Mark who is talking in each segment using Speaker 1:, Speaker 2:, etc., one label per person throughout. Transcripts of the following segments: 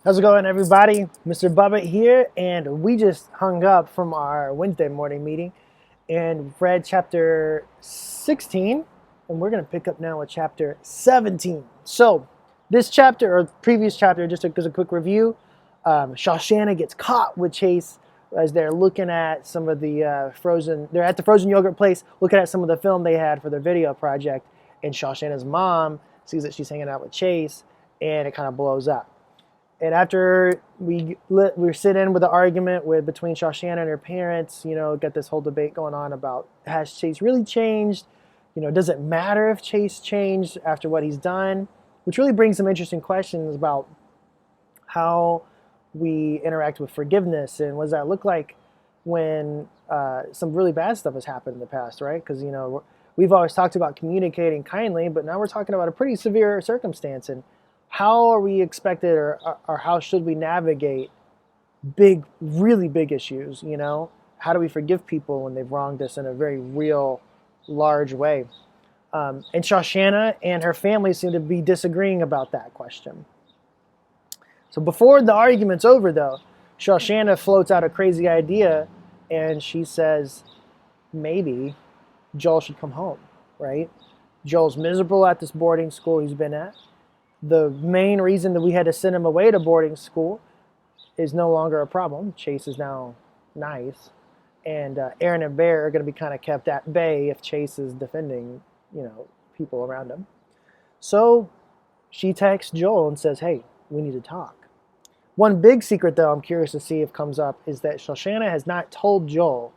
Speaker 1: How's it going, everybody? Mr. Bubba here, and we just hung up from our Wednesday morning meeting and read chapter 16, and we're going to pick up now with chapter 17. So, this chapter, or previous chapter, just as a quick review, Shoshana gets caught with Chase as they're looking at some of the they're at the frozen yogurt place, looking at some of the film they had for their video project, and Shoshana's mom sees that she's hanging out with Chase, and it kind of blows up. And after we sit in with the argument between Shoshana and her parents, got this whole debate going on about, has Chase really changed? Does it matter if Chase changed after what he's done? Which really brings some interesting questions about how we interact with forgiveness, and what does that look like when some really bad stuff has happened in the past, right? Because we've always talked about communicating kindly, but now we're talking about a pretty severe circumstance, and how are we expected, or how should we navigate really big issues? How do we forgive people when they've wronged us in a very real, large way? And Shoshana and her family seem to be disagreeing about that question. So before the argument's over, though, Shoshana floats out a crazy idea, and she says, maybe Joel should come home, right? Joel's miserable at this boarding school he's been at. The main reason that we had to send him away to boarding school is no longer a problem. Chase is now nice. And Aaron and Bear are going to be kind of kept at bay if Chase is defending, people around him. So she texts Joel and says, hey, we need to talk. One big secret, though, I'm curious to see if comes up, is that Shoshana has not told Joel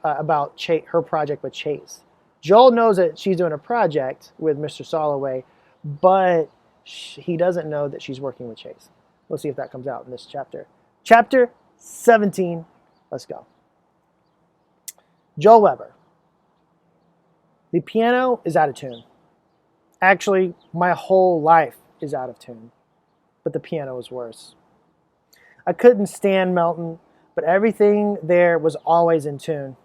Speaker 1: about her project with Chase. Joel knows that she's doing a project with Mr. Soloway, but he doesn't know that she's working with Chase. We'll see if that comes out in this chapter. Chapter 17. Let's go. Joel Weber. The piano is out of tune. Actually, my whole life is out of tune, but the piano is worse. I couldn't stand Melton, but everything there was always in tune.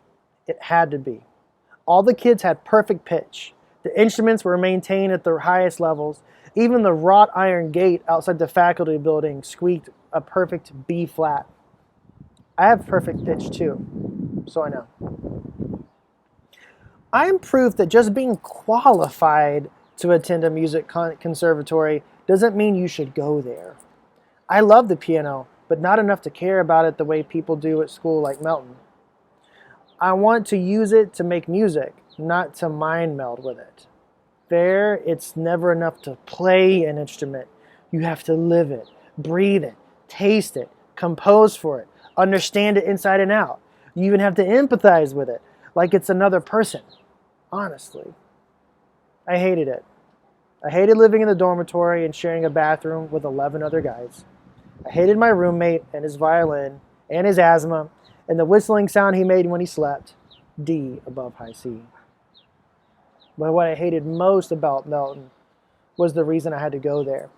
Speaker 1: It had to be. All the kids had perfect pitch. The instruments were maintained at their highest levels. Even the wrought iron gate outside the faculty building squeaked a perfect B flat. I have perfect pitch too, so I know. I am proof that just being qualified to attend a music conservatory doesn't mean you should go there. I love the piano, but not enough to care about it the way people do at school like Melton. I want to use it to make music, not to mind meld with it. There, it's never enough to play an instrument. You have to live it, breathe it, taste it, compose for it, understand it inside and out. You even have to empathize with it, like it's another person. Honestly, I hated it. I hated living in the dormitory and sharing a bathroom with 11 other guys. I hated my roommate and his violin and his asthma and the whistling sound he made when he slept. D above high C. But what I hated most about Melton was the reason I had to go there.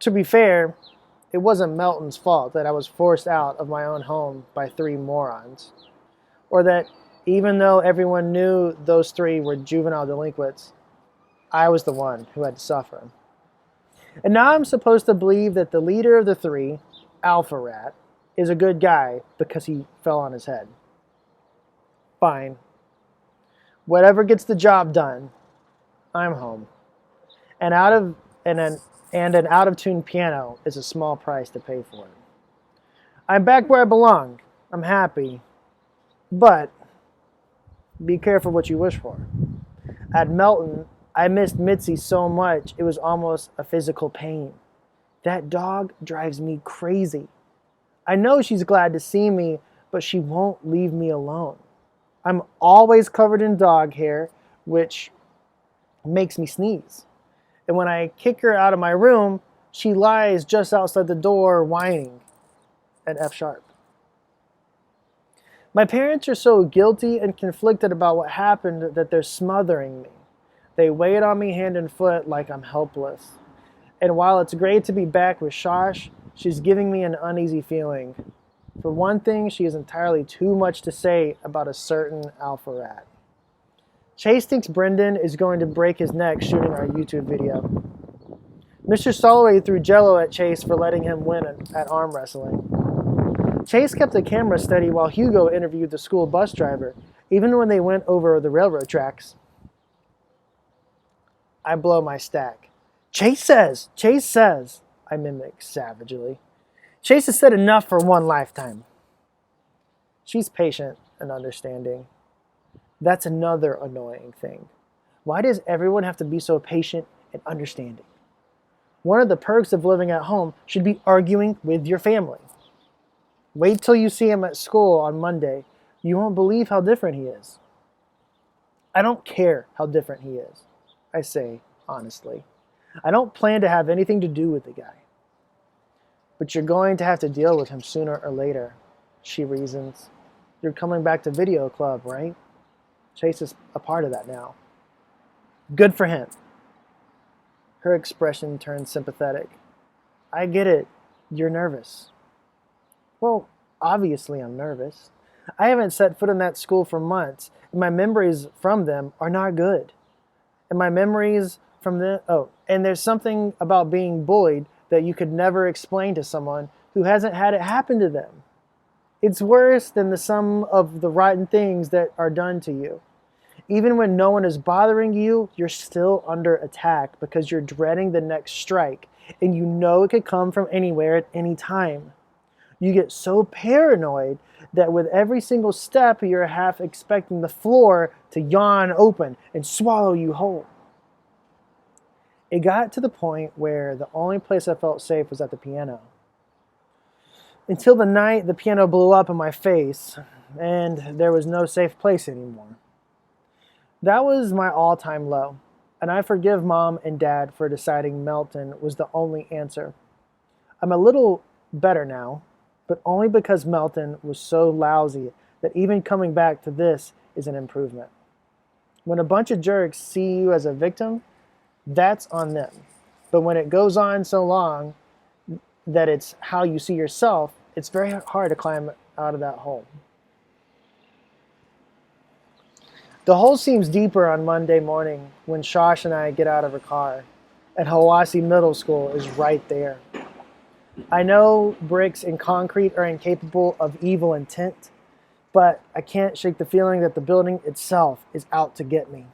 Speaker 1: To be fair, it wasn't Melton's fault that I was forced out of my own home by 3 morons. Or that even though everyone knew those 3 were juvenile delinquents, I was the one who had to suffer. And now I'm supposed to believe that the leader of the 3, Alpha Rat, is a good guy because he fell on his head. Fine. Whatever gets the job done, I'm home. And an out-of-tune piano is a small price to pay for it. I'm back where I belong. I'm happy. But be careful what you wish for. At Melton, I missed Mitzi so much it was almost a physical pain. That dog drives me crazy. I know she's glad to see me, but she won't leave me alone. I'm always covered in dog hair, which makes me sneeze. And when I kick her out of my room, she lies just outside the door whining at F sharp. My parents are so guilty and conflicted about what happened that they're smothering me. They weigh it on me hand and foot like I'm helpless. And while it's great to be back with Shosh, she's giving me an uneasy feeling. For one thing, she has entirely too much to say about a certain Alpha Rat. Chase thinks Brendan is going to break his neck shooting our YouTube video. Mr. Soloway threw jello at Chase for letting him win at arm wrestling. Chase kept the camera steady while Hugo interviewed the school bus driver, even when they went over the railroad tracks. I blow my stack. Chase says, I mimic savagely. Chase has said enough for one lifetime. She's patient and understanding. That's another annoying thing. Why does everyone have to be so patient and understanding? One of the perks of living at home should be arguing with your family. Wait till you see him at school on Monday. You won't believe how different he is. I don't care how different he is, I say honestly. I don't plan to have anything to do with the guy. But you're going to have to deal with him sooner or later, she reasons. You're coming back to video club, right? Chase is a part of that now. Good for him. Her expression turns sympathetic. I get it. You're nervous. Well, obviously I'm nervous. I haven't set foot in that school for months, and my memories from them are not good. And my memories from and there's something about being bullied that you could never explain to someone who hasn't had it happen to them. It's worse than the sum of the rotten things that are done to you. Even when no one is bothering you, you're still under attack because you're dreading the next strike, and you know it could come from anywhere at any time. You get so paranoid that with every single step, you're half expecting the floor to yawn open and swallow you whole. It got to the point where the only place I felt safe was at the piano. Until the night the piano blew up in my face, and there was no safe place anymore. That was my all-time low, and I forgive Mom and Dad for deciding Melton was the only answer. I'm a little better now, but only because Melton was so lousy that even coming back to this is an improvement. When a bunch of jerks see you as a victim, that's on them. But when it goes on so long that it's how you see yourself, it's very hard to climb out of that hole. The hole seems deeper on Monday morning when Shosh and I get out of her car, and Hawassi Middle School is right there. I know bricks and concrete are incapable of evil intent, but I can't shake the feeling that the building itself is out to get me.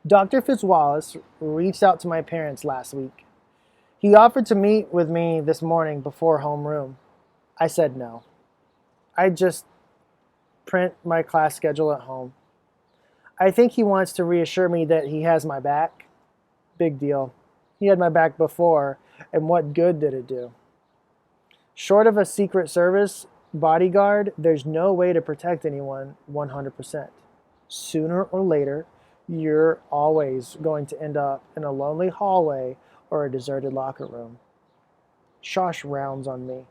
Speaker 1: Dr. Fitzwallace reached out to my parents last week. He offered to meet with me this morning before homeroom. I said no. I'd just print my class schedule at home. I think he wants to reassure me that he has my back. Big deal. He had my back before, and what good did it do? Short of a Secret Service bodyguard, there's no way to protect anyone 100%. Sooner or later, you're always going to end up in a lonely hallway or a deserted locker room. Shosh rounds on me.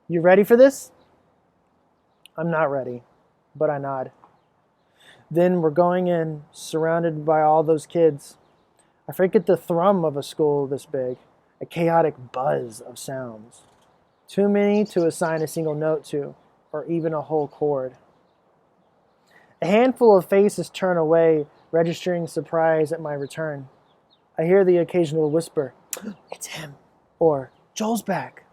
Speaker 1: You ready for this? I'm not ready, but I nod. Then we're going in, surrounded by all those kids. I forget the thrum of a school this big, a chaotic buzz of sounds. Too many to assign a single note to, or even a whole chord. A handful of faces turn away, registering surprise at my return. I hear the occasional whisper, "It's him," or "Joel's back,"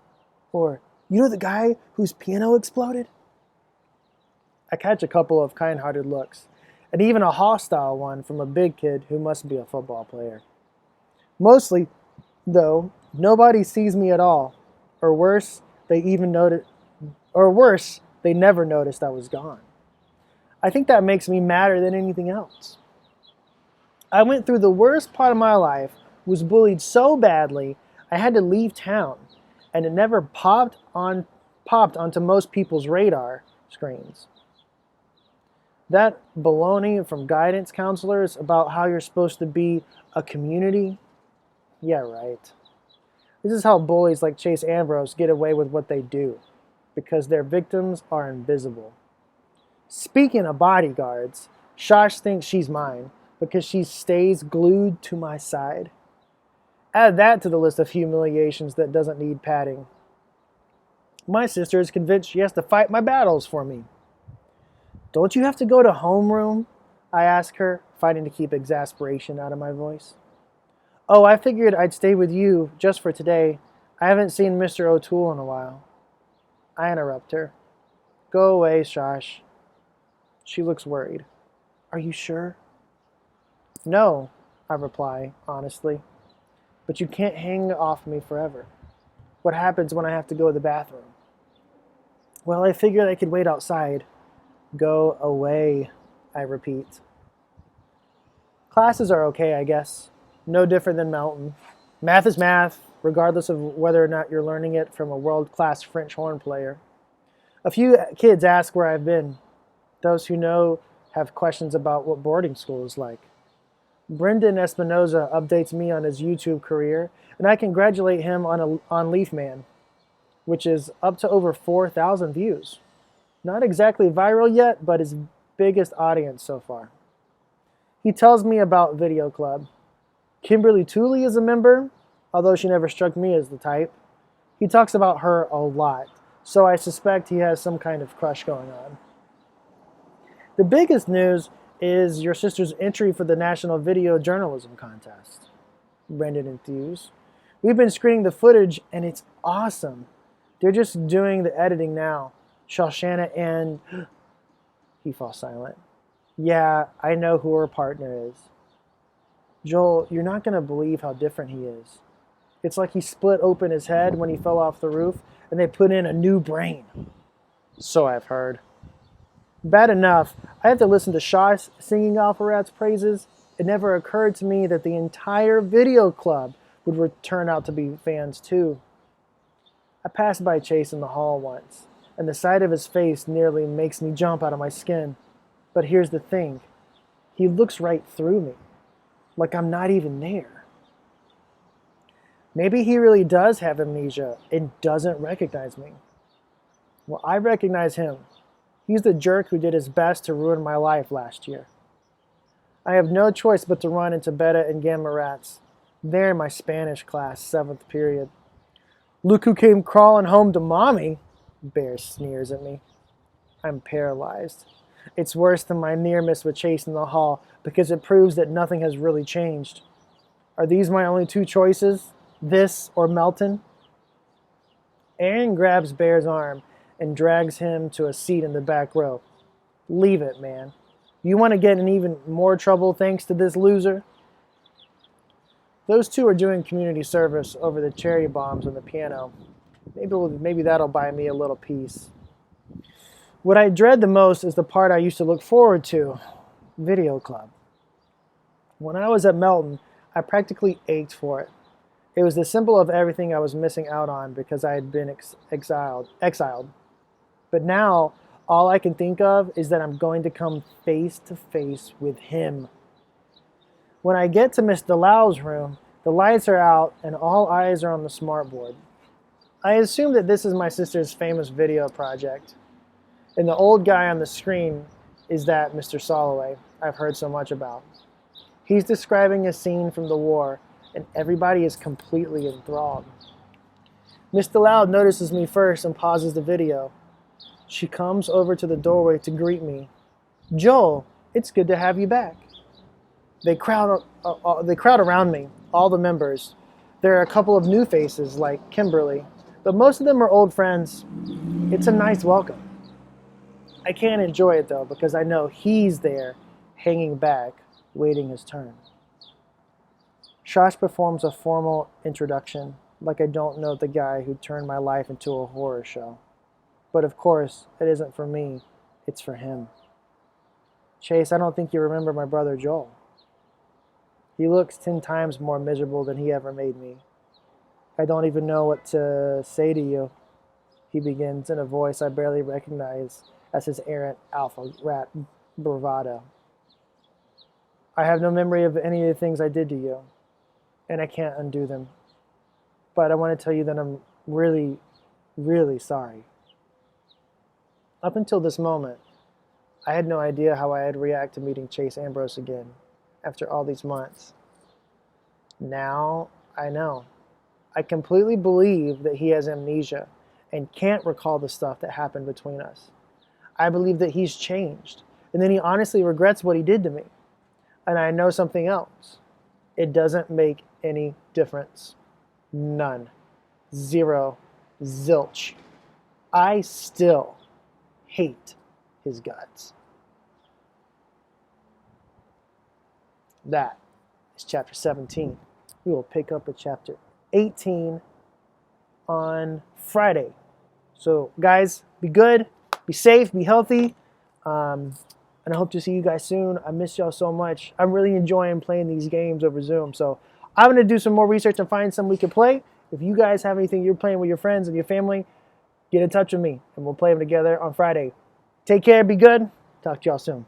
Speaker 1: or "You know the guy whose piano exploded?" I catch a couple of kind-hearted looks, and even a hostile one from a big kid who must be a football player. Mostly, though, nobody sees me at all, or worse, they never noticed I was gone. I think that makes me madder than anything else. I went through the worst part of my life, was bullied so badly I had to leave town, and it never popped onto most people's radar screens. That baloney from guidance counselors about how you're supposed to be a community, yeah, right. This is how bullies like Chase Ambrose get away with what they do, because their victims are invisible. Speaking of bodyguards, Shosh thinks she's mine because she stays glued to my side. Add that to the list of humiliations that doesn't need padding. My sister is convinced she has to fight my battles for me. Don't you have to go to homeroom? I ask her, fighting to keep exasperation out of my voice. Oh, I figured I'd stay with you just for today. I haven't seen Mr. O'Toole in a while. I interrupt her. Go away, Shosh. She looks worried. Are you sure? No, I reply, honestly. But you can't hang off me forever. What happens when I have to go to the bathroom? Well, I figured I could wait outside. Go away, I repeat. Classes are okay, I guess. No different than Mountain. Math is math, regardless of whether or not you're learning it from a world-class French horn player. A few kids ask where I've been. Those who know have questions about what boarding school is like. Brendan Espinoza updates me on his YouTube career, and I congratulate him on Leaf Man, which is up to over 4,000 views. Not exactly viral yet, but his biggest audience so far. He tells me about Video Club. Kimberly Tooley is a member, although she never struck me as the type. He talks about her a lot, so I suspect he has some kind of crush going on. The biggest news is your sister's entry for the National Video Journalism Contest. Brendan enthused. We've been screening the footage, and it's awesome. They're just doing the editing now. Shoshana and... He falls silent. Yeah, I know who her partner is. Joel, you're not going to believe how different he is. It's like he split open his head when he fell off the roof, and they put in a new brain. So I've heard. Bad enough, I have to listen to Shosh singing Alpharat's praises. It never occurred to me that the entire Video Club would turn out to be fans too. I passed by Chase in the hall once, and the sight of his face nearly makes me jump out of my skin. But here's the thing. He looks right through me, like I'm not even there. Maybe he really does have amnesia and doesn't recognize me. Well, I recognize him. He's the jerk who did his best to ruin my life last year. I have no choice but to run into Beta and Gamma Rats. They're in my Spanish class, 7th period. Look who came crawling home to mommy, Bear sneers at me. I'm paralyzed. It's worse than my near miss with Chase in the hall because it proves that nothing has really changed. Are these my only two choices? This or Melton? Aaron grabs Bear's arm and drags him to a seat in the back row. Leave it, man. You want to get in even more trouble thanks to this loser? Those two are doing community service over the cherry bombs on the piano. Maybe that'll buy me a little peace. What I dread the most is the part I used to look forward to, Video Club. When I was at Melton, I practically ached for it. It was the symbol of everything I was missing out on because I had been exiled. But now, all I can think of is that I'm going to come face to face with him. When I get to Miss DeLau's room, the lights are out and all eyes are on the smartboard. I assume that this is my sister's famous video project. And the old guy on the screen is that Mr. Soloway I've heard so much about. He's describing a scene from the war, and everybody is completely enthralled. Miss DeLau notices me first and pauses the video. She comes over to the doorway to greet me. Joel, it's good to have you back. They crowd around me, all the members. There are a couple of new faces like Kimberly, but most of them are old friends. It's a nice welcome. I can't enjoy it though because I know he's there, hanging back, waiting his turn. Shosh performs a formal introduction, like I don't know the guy who turned my life into a horror show. But of course, it isn't for me, it's for him. Chase, I don't think you remember my brother Joel. He looks 10 times more miserable than he ever made me. I don't even know what to say to you, he begins in a voice I barely recognize as his errant alpha rat bravado. I have no memory of any of the things I did to you, and I can't undo them. But I want to tell you that I'm really, really sorry. Up until this moment, I had no idea how I'd react to meeting Chase Ambrose again after all these months. Now I know. I completely believe that he has amnesia and can't recall the stuff that happened between us. I believe that he's changed, and then he honestly regrets what he did to me. And I know something else. It doesn't make any difference. None. Zero. Zilch. I still hate his guts. That is chapter 17. We will pick up at chapter 18 on Friday. So, guys, be good, be safe, be healthy, and I hope to see you guys soon. I miss y'all so much. I'm really enjoying playing these games over Zoom. So, I'm going to do some more research and find some we can play. If you guys have anything you're playing with your friends and your family, get in touch with me, and we'll play them together on Friday. Take care, be good. Talk to y'all soon.